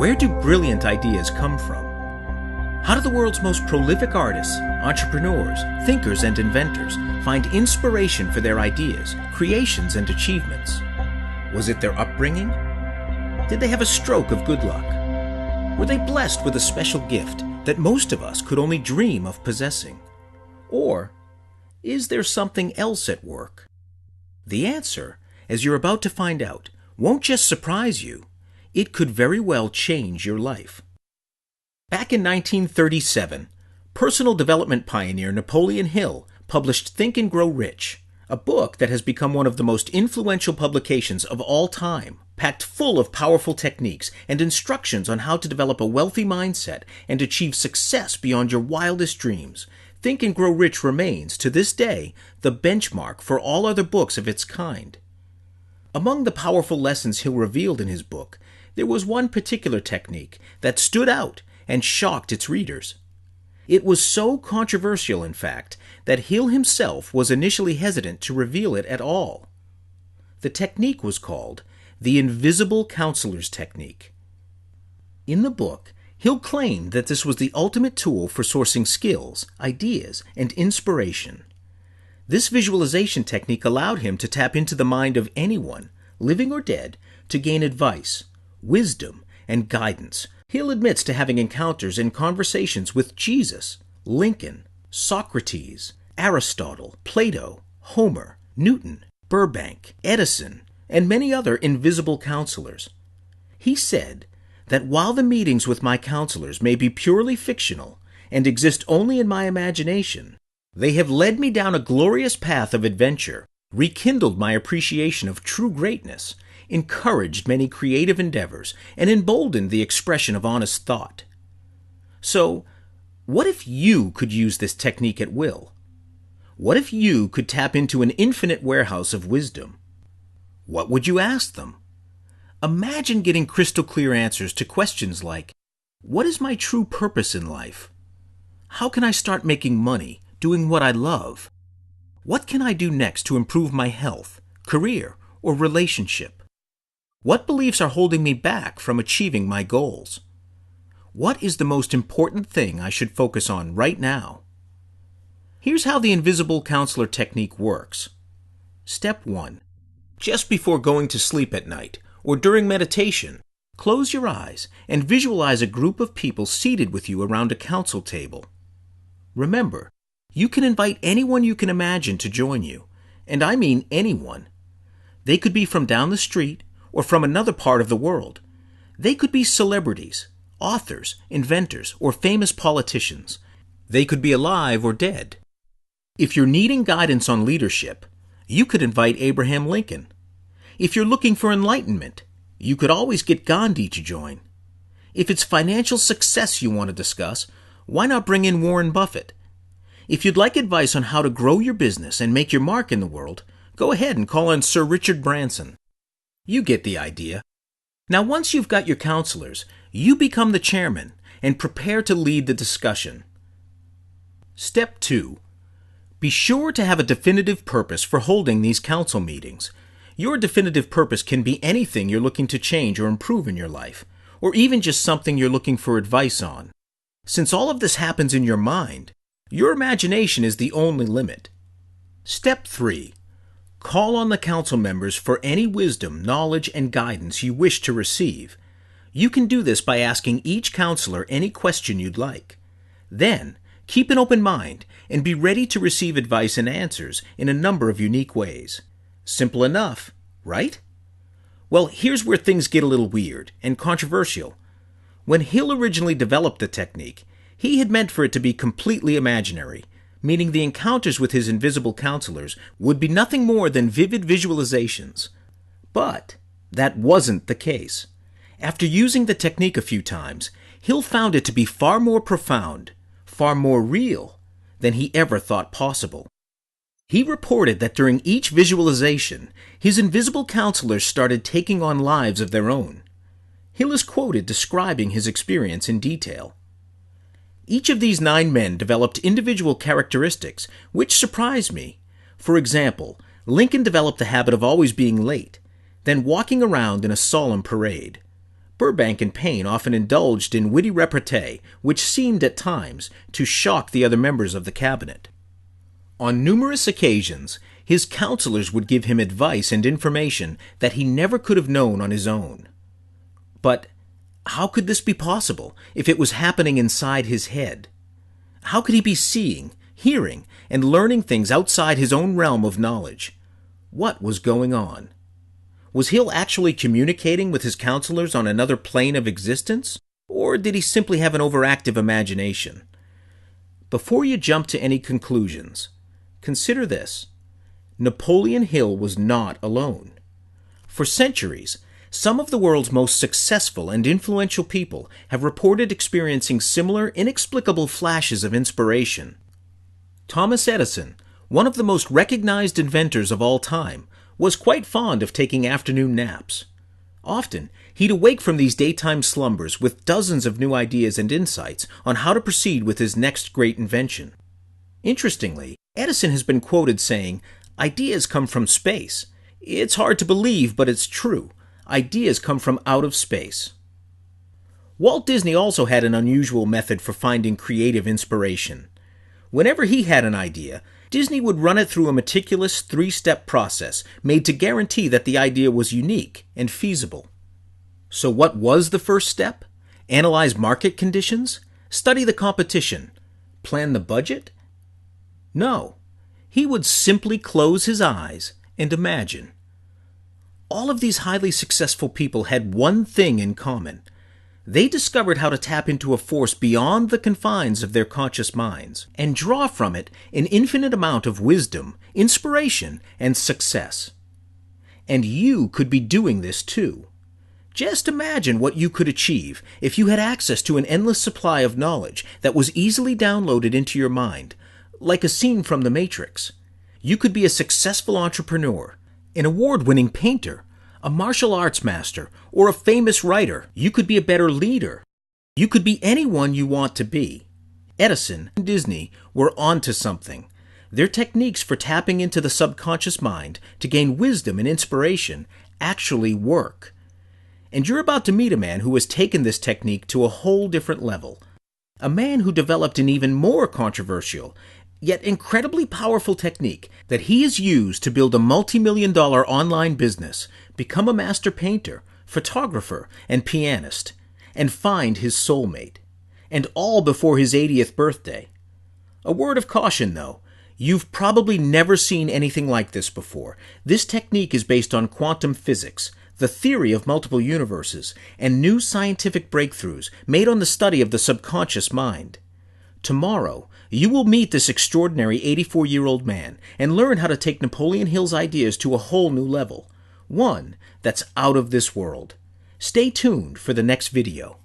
Where do brilliant ideas come from? How do the world's most prolific artists, entrepreneurs, thinkers, and inventors find inspiration for their ideas, creations, and achievements? Was it their upbringing? Did they have a stroke of good luck? Were they blessed with a special gift that most of us could only dream of possessing? Or is there something else at work? The answer, as you're about to find out, won't just surprise you, it could very well change your life. Back in 1937, personal development pioneer Napoleon Hill published Think and Grow Rich, a book that has become one of the most influential publications of all time, packed full of powerful techniques and instructions on how to develop a wealthy mindset and achieve success beyond your wildest dreams. Think and Grow Rich remains, to this day, the benchmark for all other books of its kind. Among the powerful lessons Hill revealed in his book, there was one particular technique that stood out and shocked its readers. It was so controversial, in fact, that Hill himself was initially hesitant to reveal it at all. The technique was called the Invisible Counselor's Technique. In the book, Hill claimed that this was the ultimate tool for sourcing skills, ideas, and inspiration. This visualization technique allowed him to tap into the mind of anyone, living or dead, to gain advice, wisdom, and guidance. Hill admits to having encounters and conversations with Jesus, Lincoln, Socrates, Aristotle, Plato, Homer, Newton, Burbank, Edison, and many other invisible counselors. He said that while the meetings with my counselors may be purely fictional and exist only in my imagination, they have led me down a glorious path of adventure, rekindled my appreciation of true greatness, encouraged many creative endeavors, and emboldened the expression of honest thought. So, what if you could use this technique at will? What if you could tap into an infinite warehouse of wisdom? What would you ask them? Imagine getting crystal clear answers to questions like, what is my true purpose in life? How can I start making money, doing what I love? What can I do next to improve my health, career, or relationship? What beliefs are holding me back from achieving my goals? What is the most important thing I should focus on right now? Here's how the Invisible Counselor technique works. Step 1. Just before going to sleep at night, or during meditation, close your eyes and visualize a group of people seated with you around a council table. Remember, you can invite anyone you can imagine to join you, and I mean anyone. They could be from down the street or from another part of the world. They could be celebrities, authors, inventors, or famous politicians. They could be alive or dead. If you're needing guidance on leadership, you could invite Abraham Lincoln. If you're looking for enlightenment, you could always get Gandhi to join. If it's financial success you want to discuss, why not bring in Warren Buffett? If you'd like advice on how to grow your business and make your mark in the world, go ahead and call on Sir Richard Branson. You get the idea. Now, once you've got your counselors, you become the chairman and prepare to lead the discussion. Step 2. Be sure to have a definitive purpose for holding these council meetings. Your definitive purpose can be anything you're looking to change or improve in your life, or even just something you're looking for advice on. Since all of this happens in your mind, your imagination is the only limit. Step 3. Call on the council members for any wisdom, knowledge, and guidance you wish to receive. You can do this by asking each counselor any question you'd like. Then, keep an open mind and be ready to receive advice and answers in a number of unique ways. Simple enough, right? Well, here's where things get a little weird and controversial. When Hill originally developed the technique, he had meant for it to be completely imaginary, meaning the encounters with his invisible counselors would be nothing more than vivid visualizations. But that wasn't the case. After using the technique a few times, Hill found it to be far more profound, far more real than he ever thought possible. He reported that during each visualization, his invisible counselors started taking on lives of their own. Hill is quoted describing his experience in detail. Each of these 9 men developed individual characteristics which surprised me. For example, Lincoln developed the habit of always being late, then walking around in a solemn parade. Burbank and Payne often indulged in witty repartee, which seemed at times to shock the other members of the cabinet. On numerous occasions, his counselors would give him advice and information that he never could have known on his own. But how could this be possible if it was happening inside his head? How could he be seeing, hearing, and learning things outside his own realm of knowledge? What was going on? Was Hill actually communicating with his counselors on another plane of existence, or did he simply have an overactive imagination? Before you jump to any conclusions, consider this. Napoleon Hill was not alone. For centuries, some of the world's most successful and influential people have reported experiencing similar inexplicable flashes of inspiration. Thomas Edison, one of the most recognized inventors of all time, was quite fond of taking afternoon naps. Often, he'd awake from these daytime slumbers with dozens of new ideas and insights on how to proceed with his next great invention. Interestingly, Edison has been quoted saying, "Ideas come from space. It's hard to believe, but it's true. Ideas come from out of space." Walt Disney also had an unusual method for finding creative inspiration. Whenever he had an idea, Disney would run it through a meticulous three-step process made to guarantee that the idea was unique and feasible. So what was the first step? Analyze market conditions? Study the competition? Plan the budget? No. He would simply close his eyes and imagine. All of these highly successful people had one thing in common. They discovered how to tap into a force beyond the confines of their conscious minds and draw from it an infinite amount of wisdom, inspiration, and success. And you could be doing this too. Just imagine what you could achieve if you had access to an endless supply of knowledge that was easily downloaded into your mind, like a scene from The Matrix. You could be a successful entrepreneur, an award-winning painter, a martial arts master, or a famous writer. You could be a better leader. You could be anyone you want to be. Edison and Disney were onto something. Their techniques for tapping into the subconscious mind to gain wisdom and inspiration actually work. And you're about to meet a man who has taken this technique to a whole different level. A man who developed an even more controversial, yet incredibly powerful technique that he has used to build a multi-million-dollar online business, become a master painter, photographer, and pianist, and find his soulmate. And all before his 80th birthday. A word of caution, though. You've probably never seen anything like this before. This technique is based on quantum physics, the theory of multiple universes, and new scientific breakthroughs made on the study of the subconscious mind. Tomorrow, you will meet this extraordinary 84-year-old man and learn how to take Napoleon Hill's ideas to a whole new level, one that's out of this world. Stay tuned for the next video.